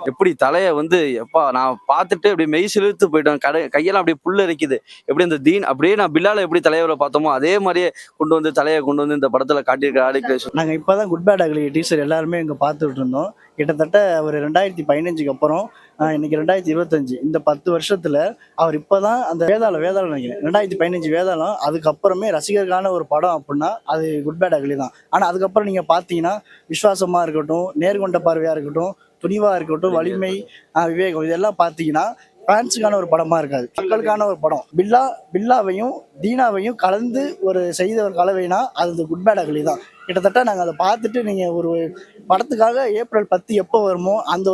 எப்படி தலையை வந்து எப்பா நான் பார்த்துட்டு அப்படியே மெய் சிலிர்த்து போயிட்டேன். கையெல்லாம் அப்படியே புல்லு அரிக்குது. எப்படி அந்த தீன் அப்படியே நான் பில்லால எப்படி தலைவரை பார்த்தோமோ அதே மாதிரியே தலையை கொண்டு வந்து இந்த படத்துல காட்டியிருக்க ஆதிகேஷ். நாங்கள் இப்போ தான் குட் பேட் அக்லி டீசர் எல்லாருமே இங்கே பார்த்துட்டு இருந்தோம். கிட்டத்தட்ட அவர் 2015க்கு அப்புறம் இன்னைக்கு 2025 இந்த 10 வருஷத்துல அவர் இப்போதான் அந்த வேதாளம் நினைக்கிறேன் 2015 வேதாளம், அதுக்கப்புறமே ரசிகருக்கான ஒரு படம் அப்படின்னா அது குட் பேட் அக்லி தான். ஆனால் அதுக்கப்புறம் நீங்கள் பார்த்தீங்கன்னா விஸ்வாசமாக இருக்கட்டும், நேர்கொண்ட பார்வையாக இருக்கட்டும், துணிவா இருக்கட்டும், வலிமை, விவேகம், இதெல்லாம் பார்த்தீங்கன்னா ஃபேன்ஸுக்கான ஒரு படமா இருக்காது, மக்களுக்கான ஒரு படம். பில்லாவையும் தீனாவையும் கலந்து ஒரு செய்த ஒரு கலவைனா அது இந்த குட் பேட் அக்லி தான். கிட்டத்தட்ட நாங்கள் அதை பார்த்துட்டு நீங்கள் ஒரு படத்துக்காக ஏப்ரல் 10 எப்போ வருமோ அந்த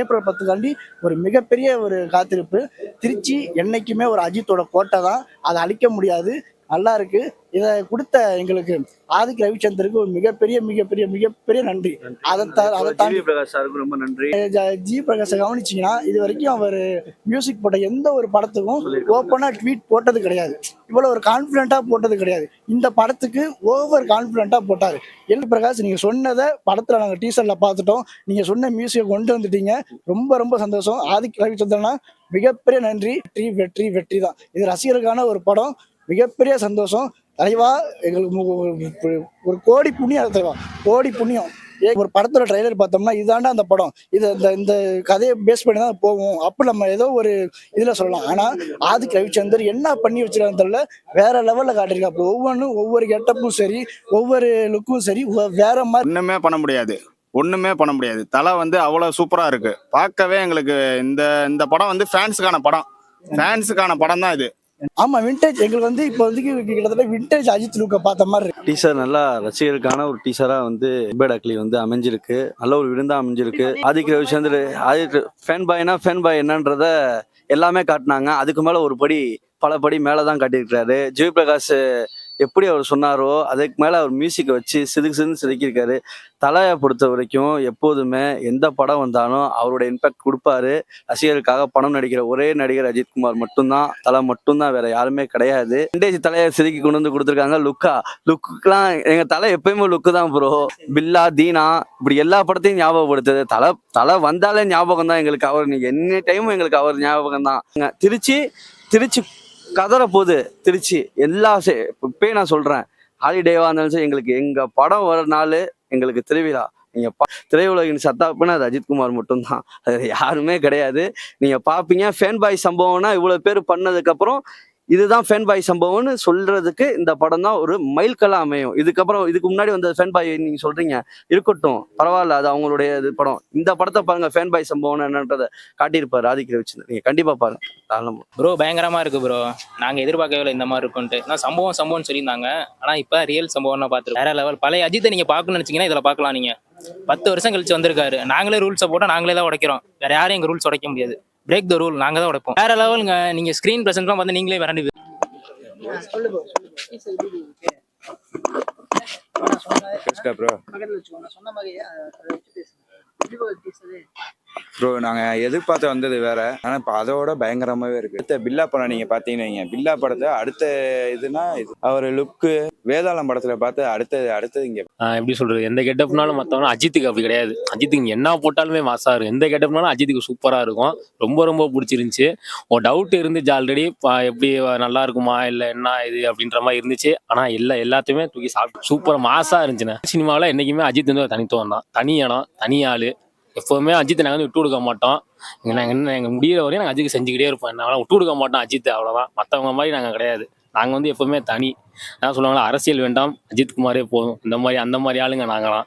ஏப்ரல் 10 ஒரு மிகப்பெரிய ஒரு காத்திருப்பு. திருச்சி என்னைக்குமே ஒரு அஜித்தோட கோட்டை தான், அதை அழிக்க முடியாது. நல்லா இருக்கு. இதை கொடுத்த எங்களுக்கு ஆதிக் ரவிச்சந்தருக்கு ஒரு மிகப்பெரிய நன்றி. அதை தாண்டி ரொம்ப நன்றி. ஜி பிரகாஷ் கவனிச்சிங்கன்னா இது வரைக்கும் அவர் மியூசிக் போட்ட எந்த ஒரு படத்துக்கும் ஓப்பனா ட்வீட் போட்டது கிடையாது, இவ்வளவு ஒரு கான்ஃபிடென்ட்டா போட்டது கிடையாது. இந்த படத்துக்கு ஓவர் கான்ஃபிடென்ட்டா போட்டாரு. எல் பிரகாஷ், நீங்க சொன்னதை படத்துல நாங்கள் டீசர்ல பார்த்துட்டோம், நீங்க சொன்ன மியூசிக்கை கொண்டு வந்துட்டீங்க. ரொம்ப சந்தோஷம். ஆதிக் ரவிச்சந்திரனா மிகப்பெரிய நன்றி. வெற்றி தான். இது ரசிகருக்கான ஒரு படம். மிகப்பெரிய சந்தோஷம் தலைவா. எங்களுக்கு ஒரு கோடி புண்ணியம் தலைவா, கோடி புண்ணியம். ஒரு படத்தோட ட்ரைலர் பார்த்தோம்னா இதாண்டா அந்த படம், இது இந்த கதையை பேஸ் பண்ணி தான் போவோம் அப்போ நம்ம ஏதோ ஒரு இதில் சொல்லலாம். ஆனால் ஆதிக் ரவிச்சந்தர் என்ன பண்ணி வச்சிருக்கான்னு தெரியல, வேற லெவலில் காட்டியிருக்கா. அப்போ ஒவ்வொரு கெட்டப்பும் சரி, ஒவ்வொரு லுக்கும் சரி, வேற மாதிரி ஒண்ணுமே பண்ண முடியாது. தலை வந்து அவ்வளவு சூப்பரா இருக்கு. பார்க்கவே எங்களுக்கு இந்த படம் வந்து ஃபேன்ஸுக்கான படம் தான் இது. ஆமா, விண்டேஜ். எங்களுக்கு வந்து இப்போ வந்து கிட்டத்தட்ட விண்டேஜ் அஜித் லுக்கை பார்த்த மாதிரி இருக்கு. டீசர் நல்லா ரசிகருக்கான ஒரு டீசரா வந்து பேட் அக்லி வந்து அமைஞ்சிருக்கு. நல்ல ஒரு விருந்தா அமைஞ்சிருக்கு. ஆதிக் ரவிச்சந்தர் ஃபேன் பாய் என்னன்றத எல்லாமே காட்டினாங்க. அதுக்கு மேல பல படி மேலதான் காட்டியிருக்காரு. ஜிவி பிரகாஷ் எப்படி அவர் சொன்னாரோ அதுக்கு மேல அவர் மியூசிக்கை வச்சு செதுக்கியிருக்காரு. தலையை பொறுத்த வரைக்கும் எப்போதுமே எந்த படம் வந்தாலும் அவரோட இம்பாக்ட் கொடுப்பாரு. ரசிகருக்காக படம் நடிக்கிற ஒரே நடிகர் அஜித்குமார் மட்டும்தான், தலை மட்டும்தான், வேற யாருமே கிடையாது. விண்டேஜ் தலையை செதுக்கி கொண்டு வந்து கொடுத்துருக்காங்க. லுக்குலாம் எங்க தலை எப்பயுமே லுக்கு தான் ப்ரோ. பில்லா, தீனா, இப்படி எல்லா படத்தையும் ஞாபகப்படுத்துது. தலை வந்தாலே ஞாபகம் தான் எங்களுக்கு. அவர் என்ன டைமும் எங்களுக்கு அவர் ஞாபகம் தான். திருச்சி கதற போகுது. திருச்சி இப்பயே நான் சொல்றேன், ஹாலிடேவா இருந்தாலும் சரி, எங்களுக்கு எங்க படம் வர நாள் எங்களுக்கு திருவிழா. நீங்க திரையுலகின் சத்தாப்புன்னா அது அஜித்குமார் மட்டும்தான், அது யாருமே கிடையாது. நீங்க பாப்பீங்க. ஃபேன் பாய் சம்பவம்னா இவ்வளவு பேர் பண்ணதுக்கு அப்புறம் இதுதான் ஃபேன் பாய் சம்பவம்னு சொல்றதுக்கு இந்த படம் தான் ஒரு மைல்கல்லா அமையும். இதுக்கு முன்னாடி வந்த ஃபேன் பாய் நீங்க சொல்றீங்க, இருக்கட்டும், பரவாயில்ல, அது அவங்களுடைய படம். இந்த படத்தை பாருங்க, ஃபேன் பாய் சம்பவம் என்னன்றதை காட்டியிருப்பாரு ஆதிக் ரவிச்சந்தர். நீங்க கண்டிப்பா பாருங்க. ப்ரோ பயங்கரமா இருக்கு ப்ரோ. நாங்க எதிர்பார்க்கவே இந்த மாதிரி இருக்கும்ட்டு. நான் சம்பவம் சொல்லியிருந்தாங்க, ஆனா இப்ப ரியல் சம்பவம் பார்த்துருக்கோம். வேற லெவல். பழைய அஜித்தை நீங்க பாக்கணும்னு நினைச்சீங்கன்னா இதுல பாக்கலாம். நீங்க 10 வருஷம் கழிச்சு வந்திருக்காரு. நாங்களே ரூல்ஸை போட்டா நாங்களே தான் உடைக்கிறோம். வேற யாரும் எங்க ரூல்ஸ் உடைக்க முடியாது. பிரேக் த ரூல், நாங்க தான் உடைப்போம். வேற லெவலுங்க. நீங்க ஸ்கிரீன் பிரசன்ட்லாம் வந்து நீங்களே விரண்டு ப்ரோ. நாங்கள் எதிர்பார்த்து வந்தது வேற, ஆனால் இப்போ அதோட பயங்கரமாகவே இருக்கு. அடுத்த பில்லா படம் நீங்கள் பார்த்தீங்கன்னா, பில்லா படத்தை அடுத்த இதுனா அவர் லுக்கு வேதாளம் படத்துல பார்த்து அடுத்தது இங்கே எப்படி சொல்றது, எந்த கெட்டப்னாலும் மற்றவங்க அஜித்துக்கு அப்படி கிடையாது. அஜித்துக்கு என்ன போட்டாலுமே மாசா இருக்கும். எந்த கெட்டப்னாலும் அஜித்துக்கு சூப்பராக இருக்கும். ரொம்ப பிடிச்சிருந்துச்சு. ஒரு டவுட் இருந்துச்சு ஆல்ரெடி, எப்படி நல்லா இருக்குமா இல்லை என்ன இது அப்படின்ற மாதிரி இருந்துச்சு. ஆனால் எல்லாத்தையுமே தூக்கி சாப்பிட்டு சூப்பராக மாசா இருந்துச்சுண்ணே. சினிமாவில் என்றைக்குமே அஜித் வந்து ஒரு தனித்துவம் தான். தனி இடம், தனி ஆள். எப்போவுமே அஜித்தை நாங்கள் வந்து விட்டு கொடுக்க மாட்டோம். எங்கள் முடிகிற வரையும் நாங்கள் அஜித்துக்கு செஞ்சுக்கிட்டே இருப்போம். நாங்களாம் விட்டு கொடுக்க மாட்டோம் அஜித்தை, அவ்வளோதான். மற்றவங்க மாதிரி நாங்கள் கிடையாது. நாங்கள் வந்து எப்போவுமே தனி. அதான் சொல்லுவாங்களா, அரசியல் வேண்டாம், அஜித்குமாரே போதும். அந்த மாதிரி ஆளுங்க நாங்களாம்.